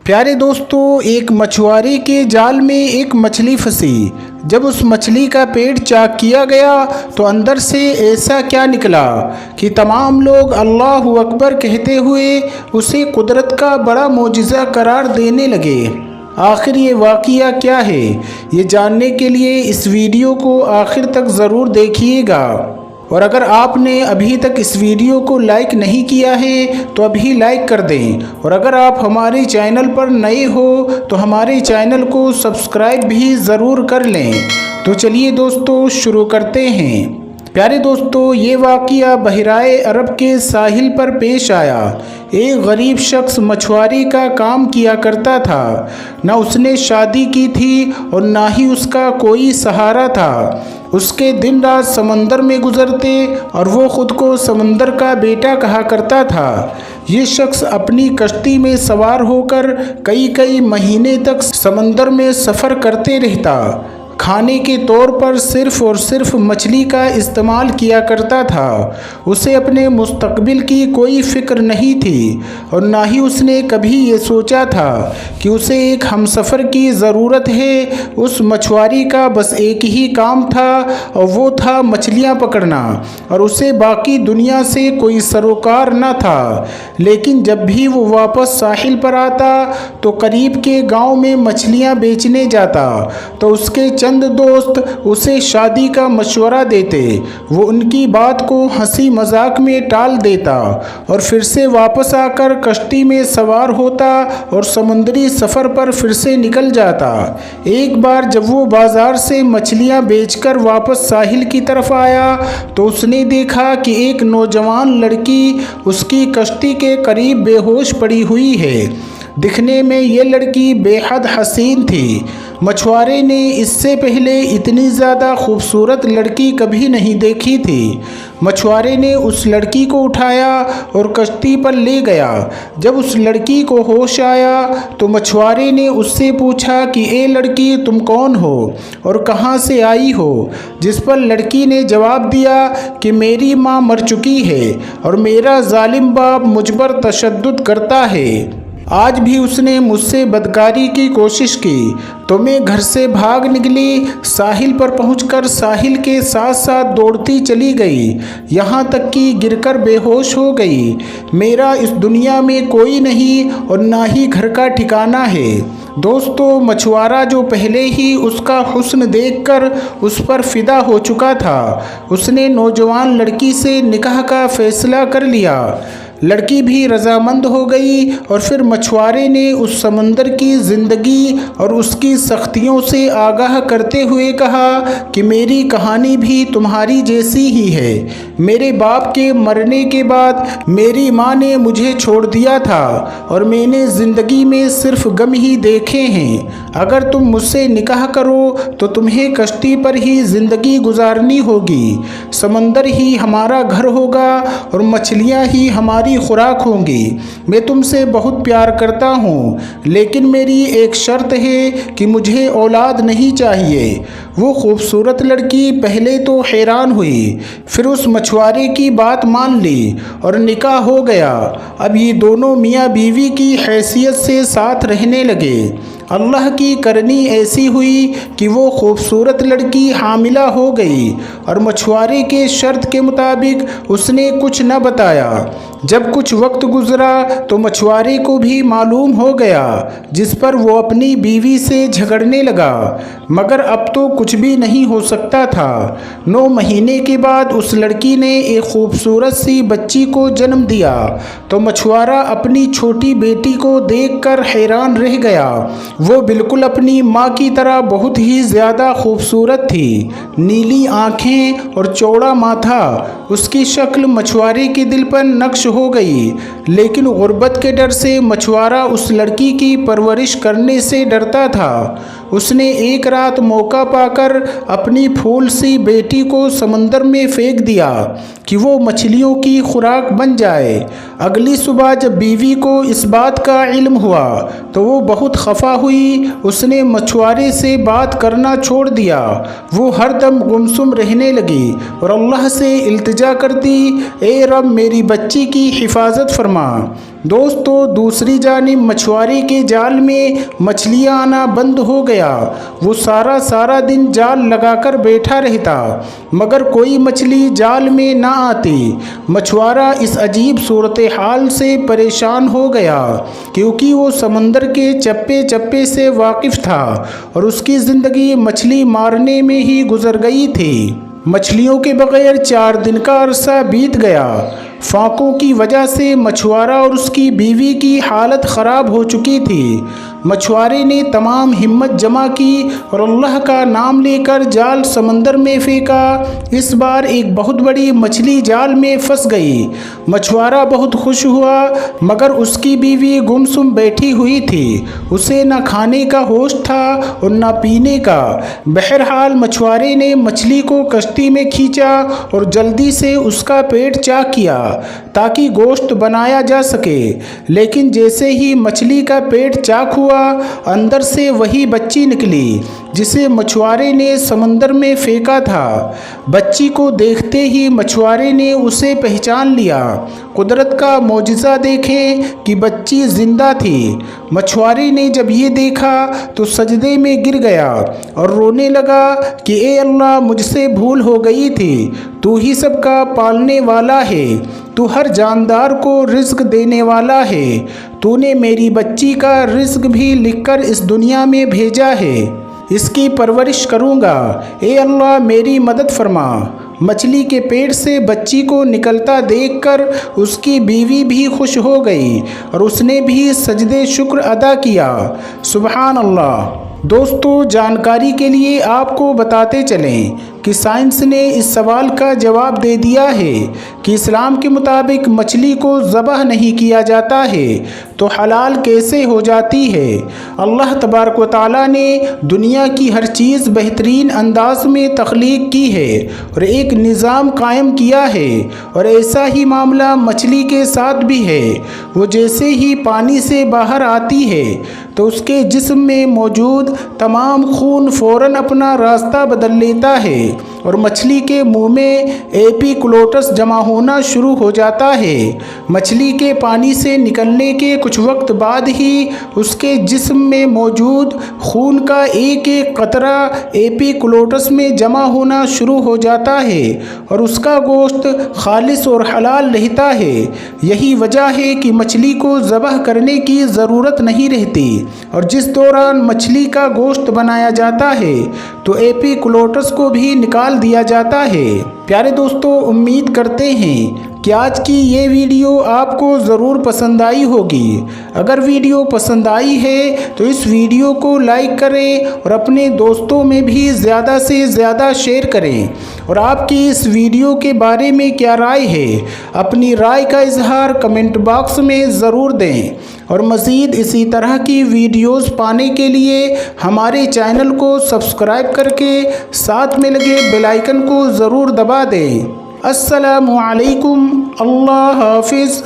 प्यारे दोस्तों, एक मछुआरे के जाल में एक मछली फंसी। जब उस मछली का पेट चाक किया गया तो अंदर से ऐसा क्या निकला कि तमाम लोग अल्लाहु अकबर कहते हुए उसे कुदरत का बड़ा मोजिज़ा करार देने लगे। आखिर ये वाक़या क्या है, ये जानने के लिए इस वीडियो को आखिर तक ज़रूर देखिएगा। और अगर आपने अभी तक इस वीडियो को लाइक नहीं किया है तो अभी लाइक कर दें, और अगर आप हमारे चैनल पर नए हो तो हमारे चैनल को सब्सक्राइब भी ज़रूर कर लें। तो चलिए दोस्तों, शुरू करते हैं। प्यारे दोस्तों, ये वाक़या बहराए अरब के साहिल पर पेश आया। एक गरीब शख्स मछुआरे का काम किया करता था। न उसने शादी की थी और ना ही उसका कोई सहारा था। उसके दिन रात समंदर में गुजरते और वो ख़ुद को समंदर का बेटा कहा करता था। ये शख्स अपनी कश्ती में सवार होकर कई कई महीने तक समंदर में सफ़र करते रहता। खाने के तौर पर सिर्फ़ और सिर्फ मछली का इस्तेमाल किया करता था। उसे अपने मुस्तकबिल की कोई फ़िक्र नहीं थी और ना ही उसने कभी ये सोचा था कि उसे एक हमसफ़र की ज़रूरत है। उस मछुआरे का बस एक ही काम था और वो था मछलियाँ पकड़ना, और उसे बाकी दुनिया से कोई सरोकार न था। लेकिन जब भी वो वापस साहिल पर आता तो करीब के गांव में मछलियाँ बेचने जाता तो उसके चंद दोस्त उसे शादी का मशवरा देते। वो उनकी बात को हंसी मजाक में टाल देता और फिर से वापस आकर कश्ती में सवार होता और समुद्री सफ़र पर फिर से निकल जाता। एक बार जब वो बाज़ार से मछलियाँ बेचकर वापस साहिल की तरफ आया तो उसने देखा कि एक नौजवान लड़की उसकी कश्ती के करीब बेहोश पड़ी हुई है। दिखने में ये लड़की बेहद हसीन थी। मछुआरे ने इससे पहले इतनी ज़्यादा खूबसूरत लड़की कभी नहीं देखी थी। मछुआरे ने उस लड़की को उठाया और कश्ती पर ले गया। जब उस लड़की को होश आया तो मछुआरे ने उससे पूछा कि ए लड़की, तुम कौन हो और कहाँ से आई हो? जिस पर लड़की ने जवाब दिया कि मेरी माँ मर चुकी है और मेरा जालिम बाप मुझ पर तशद्दुद करता है। आज भी उसने मुझसे बदकारी की कोशिश की तो मैं घर से भाग निकली। साहिल पर पहुंचकर साहिल के साथ साथ दौड़ती चली गई, यहाँ तक कि गिरकर बेहोश हो गई। मेरा इस दुनिया में कोई नहीं और ना ही घर का ठिकाना है। दोस्तों, मछुआरा जो पहले ही उसका हुस्न देखकर उस पर फ़िदा हो चुका था, उसने नौजवान लड़की से निकाह का फ़ैसला कर लिया। लड़की भी रजामंद हो गई और फिर मछुआरे ने उस समंदर की ज़िंदगी और उसकी सख्तियों से आगाह करते हुए कहा कि मेरी कहानी भी तुम्हारी जैसी ही है। मेरे बाप के मरने के बाद मेरी माँ ने मुझे छोड़ दिया था और मैंने ज़िंदगी में सिर्फ गम ही देखे हैं। अगर तुम मुझसे निकाह करो तो तुम्हें कश्ती पर ही ज़िंदगी गुजारनी होगी। समंदर ही हमारा घर होगा और मछलियाँ ही हमारी खुराक होंगी। मैं तुमसे बहुत प्यार करता हूँ, लेकिन मेरी एक शर्त है कि मुझे औलाद नहीं चाहिए। वो खूबसूरत लड़की पहले तो हैरान हुई, फिर उस मछुआरे की बात मान ली और निकाह हो गया। अब ये दोनों मियाँ बीवी की हैसियत से साथ रहने लगे। अल्लाह की करनी ऐसी हुई कि वो खूबसूरत लड़की हामिला हो गई और मछुआरे के शर्त के मुताबिक उसने कुछ न बताया। जब कुछ वक्त गुजरा तो मछुआरे को भी मालूम हो गया, जिस पर वो अपनी बीवी से झगड़ने लगा। मगर अब तो कुछ भी नहीं हो सकता था। 9 महीने के बाद उस लड़की ने एक खूबसूरत सी बच्ची को जन्म दिया तो मछुआरा अपनी छोटी बेटी को देखकर हैरान रह गया। वो बिल्कुल अपनी माँ की तरह बहुत ही ज़्यादा खूबसूरत थी। नीली आँखें और चौड़ा माथा, उसकी शक्ल मछुआरे के दिल पर नक्श हो गई। लेकिन गुर्बत के डर से मछुआरा उस लड़की की परवरिश करने से डरता था। उसने एक रात मौका पाकर अपनी फूल सी बेटी को समंदर में फेंक दिया कि वो मछलियों की खुराक बन जाए। अगली सुबह जब बीवी को इस बात का इल्म हुआ तो वो बहुत खफा हुई। उसने मछुआरे से बात करना छोड़ दिया। वो हरदम गुमसुम रहने लगी और अल्लाह से इल्तिजा करती, ए रब, मेरी बच्ची की हिफाजत फरमा। दोस्तों दूसरी जानिब मछुआरे के जाल में मछलियां आना बंद हो गया। वो सारा दिन जाल लगाकर बैठा रहता मगर कोई मछली जाल में ना आती। मछुआरा इस अजीब सूरत हाल से परेशान हो गया क्योंकि वो समंदर के चप्पे चप्पे से वाकिफ़ था और उसकी ज़िंदगी मछली मारने में ही गुजर गई थी। मछलियों के बगैर 4 दिन का अरसा बीत गया। फाकों की वजह से मछुआरा और उसकी बीवी की हालत ख़राब हो चुकी थी। मछुआरे ने तमाम हिम्मत जमा की और अल्लाह का नाम लेकर जाल समंदर में फेंका। इस बार एक बहुत बड़ी मछली जाल में फंस गई। मछुआरा बहुत खुश हुआ मगर उसकी बीवी गुमसुम बैठी हुई थी। उसे न खाने का होश था और न पीने का। बहरहाल मछुआरे ने मछली को कश्ती में खींचा और जल्दी से उसका पेट चाक किया ताकि गोश्त बनाया जा सके। लेकिन जैसे ही मछली का पेट चाक हुआ अंदर से वही बच्ची निकली जिसे मछुआरे ने समंदर में फेंका था। बच्ची को देखते ही मछुआरे ने उसे पहचान लिया। कुदरत का मौजिज़ा देखें कि बच्ची जिंदा थी। मछुआरे ने जब ये देखा तो सजदे में गिर गया और रोने लगा कि ए अल्लाह मुझसे भूल हो गई थी। तू ही सबका पालने वाला है। तू हर जानदार को रिज़्क देने वाला है। तूने मेरी बच्ची का रिज़्क भी लिखकर इस दुनिया में भेजा है। इसकी परवरिश करूँगा। ए अल्लाह मेरी मदद फरमा। मछली के पेट से बच्ची को निकलता देखकर उसकी बीवी भी खुश हो गई और उसने भी सजदे शुक्र अदा किया। सुबहान अल्लाह। दोस्तों जानकारी के लिए आपको बताते चलें कि साइंस ने इस सवाल का जवाब दे दिया है कि इस्लाम के मुताबिक मछली को ज़बह नहीं किया जाता है तो हलाल कैसे हो जाती है। अल्लाह तबारक व तआला ने दुनिया की हर चीज़ बेहतरीन अंदाज में तख्लीक की है और एक निज़ाम कायम किया है और ऐसा ही मामला मछली के साथ भी है। वो जैसे ही पानी से बाहर आती है तो उसके जिस्म में मौजूद तमाम खून फ़ौरन अपना रास्ता बदल लेता है और मछली के मुंह में एपिक्लोटस जमा होना शुरू हो जाता है। मछली के पानी से निकलने के कुछ वक्त बाद ही उसके जिस्म में मौजूद खून का एक एक कतरा एपिक्लोटस में जमा होना शुरू हो जाता है और उसका गोश्त खालिस और हलाल रहता है। यही वजह है कि मछली को ज़बह करने की ज़रूरत नहीं रहती और जिस दौरान मछली का गोश्त बनाया जाता है तो एपिक्लोटस को भी निकाल दिया जाता है। प्यारे दोस्तों उम्मीद करते हैं कि आज की ये वीडियो आपको ज़रूर पसंद आई होगी। अगर वीडियो पसंद आई है तो इस वीडियो को लाइक करें और अपने दोस्तों में भी ज़्यादा से ज़्यादा शेयर करें। और आपकी इस वीडियो के बारे में क्या राय है अपनी राय का इजहार कमेंट बॉक्स में ज़रूर दें। और मज़ीद इसी तरह की वीडियोज़ पाने के लिए हमारे चैनल को सब्सक्राइब करके साथ में लगे बेल आइकन को ज़रूर दबा दें। अस्सलामु अलैकुम। अल्लाह हाफिज़।